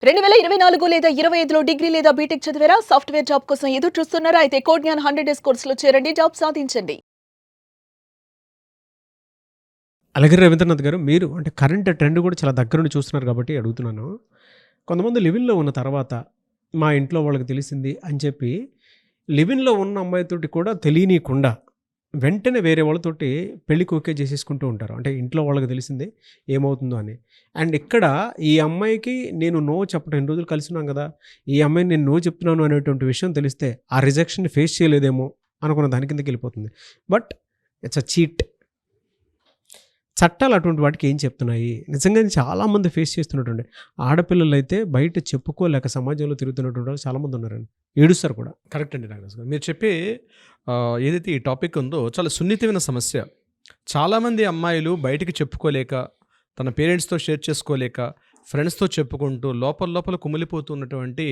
2024 లేదా 25లో డిగ్రీ లేదా బీటెక్ చదివారా? సాఫ్ట్‌వేర్ జాబ్ కోసం ఎదురు చూస్తున్నారా? అయితే కోడ్ జ్ఞాన్ 100 డేస్ కోర్సులో చేరండి. జాబ్ సాధించండి. అలాగే రవీంద్రనాథ్ గారు, మీరు అంటే కరెంట్ ట్రెండ్ కూడా చాలా దగ్గర నుండి చూస్తున్నారు కాబట్టి అడుగుతున్నాను. కొంతమంది లివిన్‌లో ఉన్న తర్వాత, మా ఇంట్లో వాళ్ళకి తెలిసింది అని చెప్పి, లివిన్‌లో ఉన్న అమ్మాయితోటి కూడా తెలియనీయకుండా, వెంటనే వేరే వాళ్ళతోటి పెళ్ళికి ఓకే చేసేసుకుంటూ ఉంటారు. అంటే ఇంట్లో వాళ్ళకి తెలిసింది ఏమవుతుందో అని. అండ్ ఇక్కడ ఈ అమ్మాయికి నేను నో చెప్పడం, ఎన్ని రోజులు కలిసున్నాం కదా, ఈ అమ్మాయిని నేను నో చెప్తున్నాను అనేటువంటి విషయం తెలిస్తే, ఆ రిజెక్షన్‌ని ఫేస్ చేయలేదేమో అనుకున్న దాని కిందకి వెళ్ళిపోతుంది. But it's a cheat. చట్టాలు అటువంటి వాటికి ఏం చెప్తున్నాయి? నిజంగానే చాలామంది ఫేస్ చేస్తున్నటువంటి ఆడపిల్లలైతే బయట చెప్పుకోలేక సమాజంలో తిరుగుతున్నటువంటి వాళ్ళు చాలామంది ఉన్నారండి. ఏడుస్తారు కూడా. కరెక్ట్ అండి నాగరాజు గారు. మీరు చెప్పే ఏదైతే ఈ టాపిక్ ఉందో చాలా సున్నితమైన సమస్య. చాలామంది అమ్మాయిలు బయటికి చెప్పుకోలేక, తన పేరెంట్స్‌తో షేర్ చేసుకోలేక, ఫ్రెండ్స్‌తో చెప్పుకుంటూ లోపల లోపల కుమిలిపోతున్నటువంటి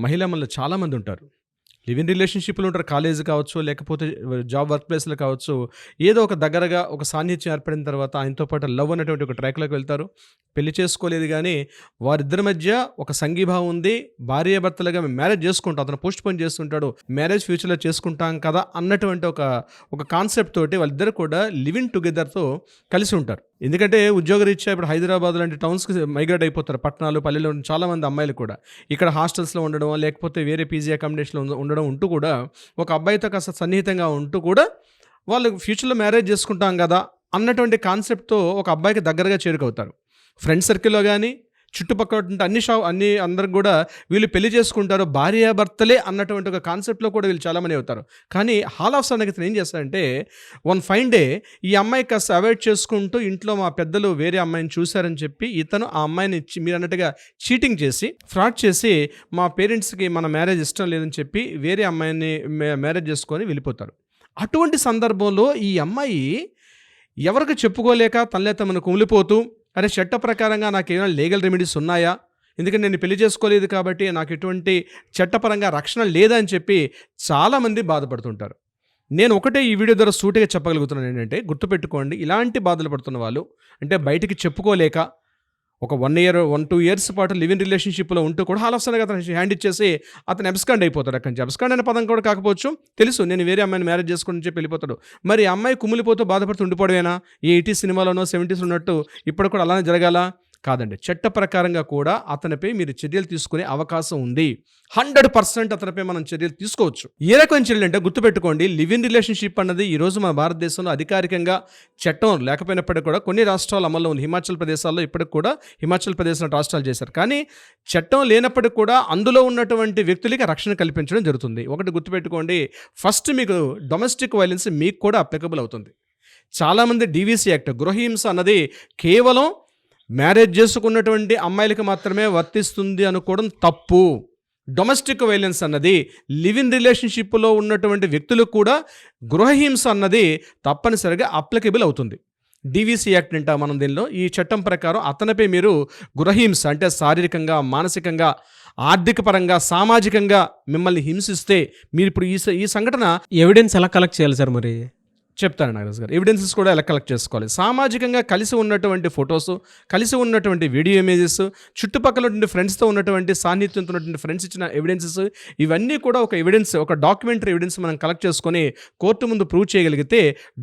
మహిళలు చాలామంది ఉంటారు. లివ్ ఇన్ రిలేషన్‌షిప్‌లో ఉంటారు. కాలేజీ కావచ్చు, లేకపోతే జాబ్ వర్క్ ప్లేస్‌లో కావచ్చు. ఏదో ఒక దగ్గరగా ఒక సాన్నిధ్యం ఏర్పడిన తర్వాత ఆయనతో పాటు లవ్ అనేటువంటి ఒక ట్రాక్‌లోకి వెళ్తారు. పెళ్లి చేసుకోలేదు గానీ, వారిద్దరి మధ్య ఒక సంఘీభావం ఉంది. భార్యాభర్తలుగా మేము మ్యారేజ్ చేసుకుంటాం. అతను పోస్ట్‌పోన్ చేస్తుంటాడు. మ్యారేజ్ ఫ్యూచర్‌లో చేసుకుంటాం కదా అన్నటువంటి ఒక కాన్సెప్ట్ తోటి వాళ్ళిద్దరూ కూడా లివ్ ఇన్ టుగెదర్‌తో కలిసి ఉంటారు. ఎందుకంటే ఉద్యోగరీత్యా ఇప్పుడు హైదరాబాద్ లాంటి టౌన్స్‌కి మైగ్రేట్ అయిపోతారు. పట్టణాలు, పల్లెల్లో ఉన్న చాలామంది అమ్మాయిలు కూడా. ఇక్కడ హాస్టల్స్‌లో ఉండడం, లేకపోతే వేరే పీజీ అకామిడేషన్‌లో ఉండడం ఉంటూ కూడా, ఒక అబ్బాయితో కాస్త సన్నిహితంగా ఉంటూ కూడా, వాళ్ళు ఫ్యూచర్‌లో మ్యారేజ్ చేసుకుంటాం కదా అన్నటువంటి కాన్సెప్ట్‌తో ఒక అబ్బాయికి దగ్గరగా చేరుకవుతారు. ఫ్రెండ్ సర్కిల్‌లో కానీ, చుట్టుపక్కల అన్ని అందరికి కూడా వీళ్ళు పెళ్లి చేసుకుంటారు, భార్యాభర్తలే అన్నటువంటి ఒక కాన్సెప్ట్లో కూడా వీళ్ళు చాలామంది అవుతారు. కానీ హాల్ ఆఫ్ సడన్‌గా ఇతను ఏం చేస్తాడంటే, వన్ ఫైన్ డే ఈ అమ్మాయి కాస్త అవాయిడ్ చేసుకుంటూ, ఇంట్లో మా పెద్దలు వేరే అమ్మాయిని చూశారని చెప్పి ఇతను ఆ అమ్మాయిని మీరు అన్నట్టుగా చీటింగ్ చేసి, ఫ్రాడ్ చేసి, మా పేరెంట్స్కి మన మ్యారేజ్ ఇష్టం లేదని చెప్పి వేరే అమ్మాయిని మ్యారేజ్ చేసుకొని వెళ్ళిపోతారు. అటువంటి సందర్భంలో ఈ అమ్మాయి ఎవరికి చెప్పుకోలేక తనలే తమను కుమిలిపోతూ, అరే చట్ట ప్రకారంగా నాకు ఏమైనా లీగల్ రెమెడీస్ ఉన్నాయా, ఎందుకంటే నేను పెళ్లి చేసుకోలేదు కాబట్టి నాకు ఎటువంటి చట్టపరంగా రక్షణ లేదని చెప్పి చాలామంది బాధపడుతుంటారు. నేను ఒకటే ఈ వీడియో ద్వారా సూటిగా చెప్పగలుగుతున్నాను ఏంటంటే, గుర్తుపెట్టుకోండి, ఇలాంటి బాధలు పడుతున్న వాళ్ళు, అంటే బయటికి చెప్పుకోలేక ఒక 1-2 ఇయర్స్ పాటు లివ్ ఇన్ రిలేషన్షిప్లో ఉంటూ కూడా హాల్ ఆఫ్ సడన్‌గా అతను హ్యాండ్ ఇచ్చేసి అతను అబ్స్కాండ్ అయిపోతాడు. అక్కడి నుంచి అబ్స్కాండ్ అనే పదం కూడా కాకపోవచ్చు, తెలుసు నేను వేరే అమ్మాయిని మ్యారేజ్ చేసుకుని చెప్పి వెళ్ళిపోతాడు. మరి ఆ అమ్మాయి కుమిలిపోతూ బాధపడుతూ ఉండిపోవడమేనా? ఈ 80s సినిమాలోనో 70s ఉన్నట్టు ఇప్పుడు కూడా అలానే జరగాలా? కాదండి. చట్ట ప్రకారంగా కూడా అతనిపై మీరు చర్యలు తీసుకునే అవకాశం ఉంది. 100% అతనిపై మనం చర్యలు తీసుకోవచ్చు. ఏ రకమైన చర్యలు అంటే, గుర్తుపెట్టుకోండి, లివ్ ఇన్ రిలేషన్షిప్ అన్నది ఈరోజు మన భారతదేశంలో అధికారికంగా చట్టం లేకపోయినప్పటికీ కూడా కొన్ని రాష్ట్రాలు అమల్లో ఉంది. హిమాచల్ ప్రదేశాల్లో ఇప్పటికి కూడా హిమాచల్ ప్రదేశ్ లాంటి రాష్ట్రాలు చేశారు. కానీ చట్టం లేనప్పటికీ కూడా అందులో ఉన్నటువంటి వ్యక్తులకి రక్షణ కల్పించడం జరుగుతుంది. ఒకటి గుర్తుపెట్టుకోండి, ఫస్ట్ మీకు డొమెస్టిక్ వైలెన్స్ మీకు కూడా అప్లికబుల్ అవుతుంది. చాలామంది డీవీసీ యాక్ట్, గృహహింస అన్నది కేవలం మ్యారేజ్ చేసుకున్నటువంటి అమ్మాయిలకు మాత్రమే వర్తిస్తుంది అనుకోవడం తప్పు. డొమెస్టిక్ వైలెన్స్ అన్నది లివ్ ఇన్ రిలేషన్షిప్లో ఉన్నటువంటి వ్యక్తులకు కూడా గృహహింస అన్నది తప్పనిసరిగా అప్లికబుల్ అవుతుంది. డీవీసీ యాక్ట్ అంటాం మనం దీనిలో. ఈ చట్టం ప్రకారం అతనిపై మీరు గృహహింస అంటే శారీరకంగా, మానసికంగా, ఆర్థిక పరంగా, సామాజికంగా మిమ్మల్ని హింసిస్తే, మీరు ఇప్పుడు ఈ సంఘటన ఎవిడెన్స్ ఎలా కలెక్ట్ చేయాలి సార్ మరి? చెప్తాను నాగరాజు గారు. ఎవిడెన్సెస్ కూడా ఎలా కలెక్ట్ చేసుకోవాలి? సామాజికంగా కలిసి ఉన్నటువంటి ఫొటోస్, కలిసి ఉన్నటువంటి వీడియో ఇమేజెస్, చుట్టుపక్కల ఉన్నటువంటి ఫ్రెండ్స్తో ఉన్నటువంటి సాన్నిధ్యంతో ఉన్నటువంటి ఫ్రెండ్స్ ఇచ్చిన ఎవిడెన్సెస్, ఇవన్నీ కూడా ఒక ఎవిడెన్స్, ఒక డాక్యుమెంటరీ ఎవిడెన్స్ మనం కలెక్ట్ చేసుకొని కోర్టు ముందు ప్రూవ్ చేయగలిగితే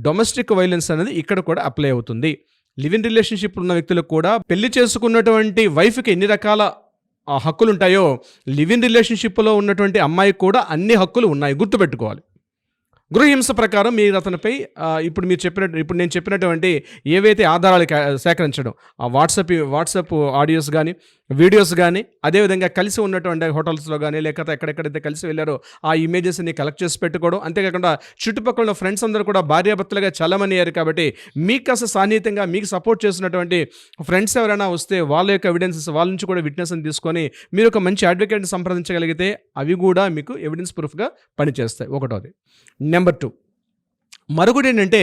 డొమెస్టిక్ వైలెన్స్ అనేది ఇక్కడ కూడా అప్లై అవుతుంది. లివ్ ఇన్ రిలేషన్షిప్ ఉన్న వ్యక్తులకు కూడా పెళ్లి చేసుకున్నటువంటి వైఫ్కి ఎన్ని రకాల హక్కులు ఉంటాయో, లివ్ ఇన్ రిలేషన్షిప్లో ఉన్నటువంటి అమ్మాయికి కూడా అన్ని హక్కులు ఉన్నాయి. గుర్తుపెట్టుకోవాలి. గృహహింస ప్రకారం మీరు అతనిపై ఇప్పుడు నేను చెప్పినటువంటి ఏవైతే ఆధారాలు సేకరించడం, ఆ వాట్సాప్ ఆడియోస్ కానీ, వీడియోస్ కానీ, అదేవిధంగా కలిసి ఉన్నటువంటి హోటల్స్లో కానీ, లేకపోతే ఎక్కడెక్కడైతే కలిసి వెళ్ళారో ఆ ఇమేజెస్ని కలెక్ట్ చేసి పెట్టుకోవడం. అంతేకాకుండా చుట్టుపక్కల ఫ్రెండ్స్ అందరూ కూడా భార్యాభర్తలుగా చాలామంది అయ్యారు కాబట్టి, మీకు కాస్త సాన్నిహితంగా మీకు సపోర్ట్ చేస్తున్నటువంటి ఫ్రెండ్స్ ఎవరైనా వస్తే వాళ్ళ యొక్క ఎవిడెన్సెస్, వాళ్ళ నుంచి కూడా విట్నెస్ని తీసుకొని మీరు ఒక మంచి అడ్వకేట్ని సంప్రదించగలిగితే అవి కూడా మీకు ఎవిడెన్స్ ప్రూఫ్గా పనిచేస్తాయి. ఒకటోది. నెంబర్ 2, మరొకటి ఏంటంటే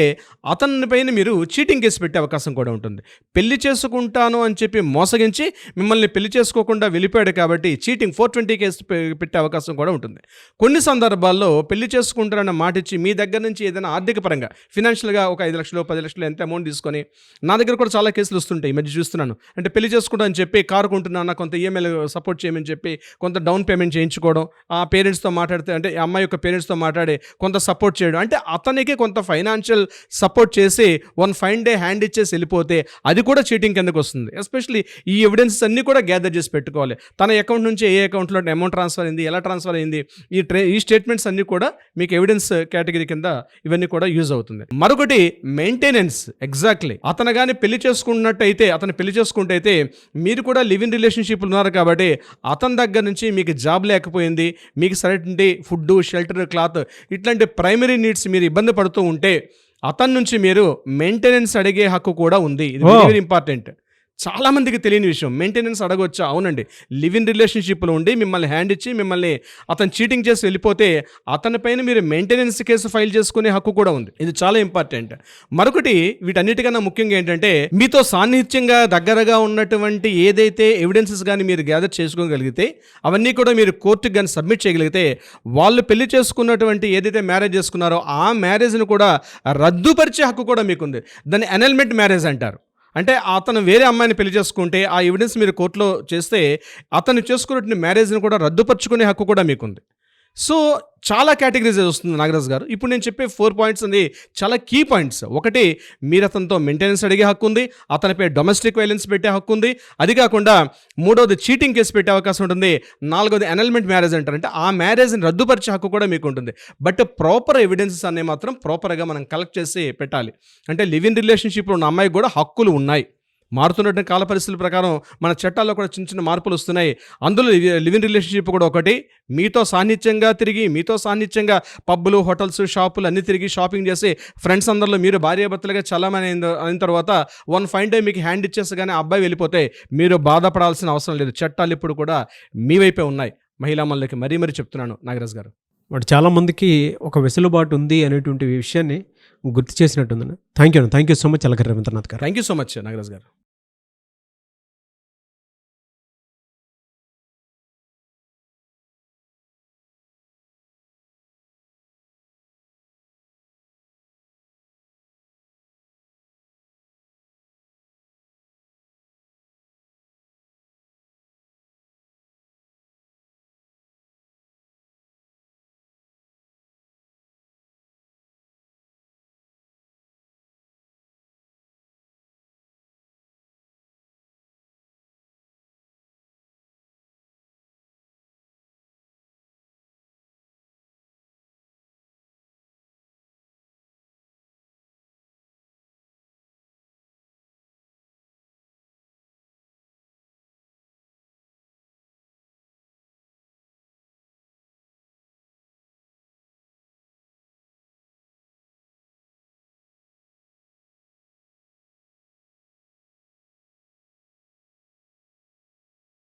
అతని పైన మీరు చీటింగ్ కేసు పెట్టే అవకాశం కూడా ఉంటుంది. పెళ్లి చేసుకుంటాను అని చెప్పి మోసగించి మిమ్మల్ని పెళ్లి చేసుకోకుండా వెళ్ళిపోయాడు కాబట్టి చీటింగ్ 420 కేసు పెట్టే అవకాశం కూడా ఉంటుంది. కొన్ని సందర్భాల్లో పెళ్లి చేసుకుంటారన్న మాట ఇచ్చి మీ దగ్గర నుంచి ఏదైనా ఆర్థిక పరంగా ఫినాన్షియల్గా ఒక 5 లక్షలు 10 లక్షలు ఎంత అమౌంట్ తీసుకొని, నా దగ్గర కూడా చాలా కేసులు వస్తుంటాయి ఈ మధ్య చూస్తున్నాను. అంటే పెళ్లి చేసుకుంటా అని చెప్పి కారు కొంటున్నా కొంత ఈఎంఐలు సపోర్ట్ చేయమని చెప్పి కొంత డౌన్ పేమెంట్ చేయించుకోవడం, ఆ పేరెంట్స్తో మాట్లాడితే అంటే అమ్మాయి యొక్క పేరెంట్స్తో మాట్లాడి కొంత సపోర్ట్ చేయడం, అంటే అతనికి కొంత ఫైనాన్షియల్ సపోర్ట్ చేసి వన్ ఫైన్ డే హ్యాండ్ ఇచ్చేసి వెళ్ళిపోతే అది కూడా చీటింగ్ కిందకు వస్తుంది. ఎస్పెషల్లీ ఈ ఎవిడెన్సెస్ అన్నీ కూడా గ్యాదర్ చేసి పెట్టుకోవాలి. తన అకౌంట్ నుంచి ఏ అకౌంట్లో అమౌంట్ ట్రాన్స్ఫర్ అయింది, ఎలా ట్రాన్స్ఫర్ అయింది, ఈ స్టేట్మెంట్స్ అన్నీ కూడా మీకు ఎవిడెన్స్ కేటగిరీ కింద ఇవన్నీ కూడా యూజ్ అవుతుంది. మరొకటి మెయింటెనెన్స్. ఎగ్జాక్ట్లీ అతను కానీ పెళ్లి చేసుకున్నట్టయితే, అతను పెళ్లి చేసుకుంటే అయితే మీరు కూడా లివ్ ఇన్ రిలేషన్షిప్ ఉన్నారు కాబట్టి అతని దగ్గర నుంచి మీకు జాబ్ లేకపోయింది, మీకు సరైన ఫుడ్, షెల్టర్, క్లాత్ ఇట్లాంటి ప్రైమరీ నీడ్స్ మీరు ఇబ్బంది పడుతూ ఉంటే అతని నుంచి మీరు మెయింటెనెన్స్ అడిగే హక్కు కూడా ఉంది. ఇది వెరీ ఇంపార్టెంట్. చాలా మందికి తెలియని విషయం. మెయింటెనెన్స్ అడగొచ్చా? అవునండి. లివ్ ఇన్ రిలేషన్షిప్లో ఉండి మిమ్మల్ని హ్యాండ్ ఇచ్చి మిమ్మల్ని అతను చీటింగ్ చేసి వెళ్ళిపోతే అతని పైన మీరు మెయింటెనెన్స్ కేసు ఫైల్ చేసుకునే హక్కు కూడా ఉంది. ఇది చాలా ఇంపార్టెంట్. మరొకటి వీటన్నిటికన్నా ముఖ్యంగా ఏంటంటే మీతో సాన్నిహిత్యంగా దగ్గరగా ఉన్నటువంటి ఏదైతే ఎవిడెన్సెస్ కానీ మీరు గ్యాదర్ చేసుకోగలిగితే అవన్నీ కూడా మీరు కోర్టుకి కానీ సబ్మిట్ చేయగలిగితే వాళ్ళు పెళ్లి చేసుకున్నటువంటి ఏదైతే మ్యారేజ్ చేసుకున్నారో ఆ మ్యారేజ్ను కూడా రద్దుపరిచే హక్కు కూడా మీకుంది. దాన్ని అనల్మెంట్ మ్యారేజ్ అంటారు. అంటే అతను వేరే అమ్మాయిని పెళ్లి చేసుకుంటే ఆ ఎవిడెన్స్ మీరు కోర్టులో చేస్తే అతను చేసుకున్నటువంటి మ్యారేజ్ని కూడా రద్దుపరుచుకునే హక్కు కూడా మీకుంది. సో చాలా కేటగిరీస్ వస్తుంది నాగరాజ్ గారు. ఇప్పుడు నేను చెప్పే 4 పాయింట్స్ అనేది చాలా కీ పాయింట్స్. ఒకటి, మీరు అతనితో మెయింటెనెన్స్ అడిగే హక్కు ఉంది, అతనిపై డొమెస్టిక్ వైలెన్స్ పెట్టే హక్కు ఉంది, అది కాకుండా మూడోది చీటింగ్ కేసు పెట్టే అవకాశం ఉంటుంది, నాలుగోది అనల్మెంట్ మ్యారేజ్ అంటారు, అంటే ఆ మ్యారేజ్ని రద్దుపరిచే హక్కు కూడా మీకు ఉంటుంది. బట్ ప్రాపర్ ఎవిడెన్సెస్ అనేవి మాత్రం ప్రాపర్గా మనం కలెక్ట్ చేసి పెట్టాలి. అంటే లివ్ ఇన్ రిలేషన్షిప్లో ఉన్న అమ్మాయికి కూడా హక్కులు ఉన్నాయి. మారుతున్నటువంటి కాల పరిస్థితుల ప్రకారం మన చట్టాల్లో కూడా చిన్న చిన్న మార్పులు వస్తున్నాయి. అందులో లివ్ ఇన్ రిలేషన్షిప్ కూడా ఒకటి. మీతో సాన్నిధ్యంగా తిరిగి, మీతో సాన్నిధ్యంగా పబ్బులు, హోటల్స్, షాపులు అన్నీ తిరిగి షాపింగ్ చేసి ఫ్రెండ్స్ అందరిలో మీరు భార్యాభర్తలుగా చలామణి అయిన తర్వాత వన్ ఫైన్ డే మీకు హ్యాండ్ ఇచ్చేసి కానీ అబ్బాయి వెళ్ళిపోతే మీరు బాధపడాల్సిన అవసరం లేదు. చట్టాలు ఇప్పుడు కూడా మీ వైపే ఉన్నాయి. మహిళా మనులకి మరీ మరీ చెప్తున్నాను నాగరాజ్ గారు. వాడు చాలామందికి ఒక వెసులుబాటు ఉంది అనేటువంటి విషయాన్ని గుర్తు చేసినట్టుందండి. Thank you so much Alagar Ravindranath గారు. Thank you so much Nagaraj గారు.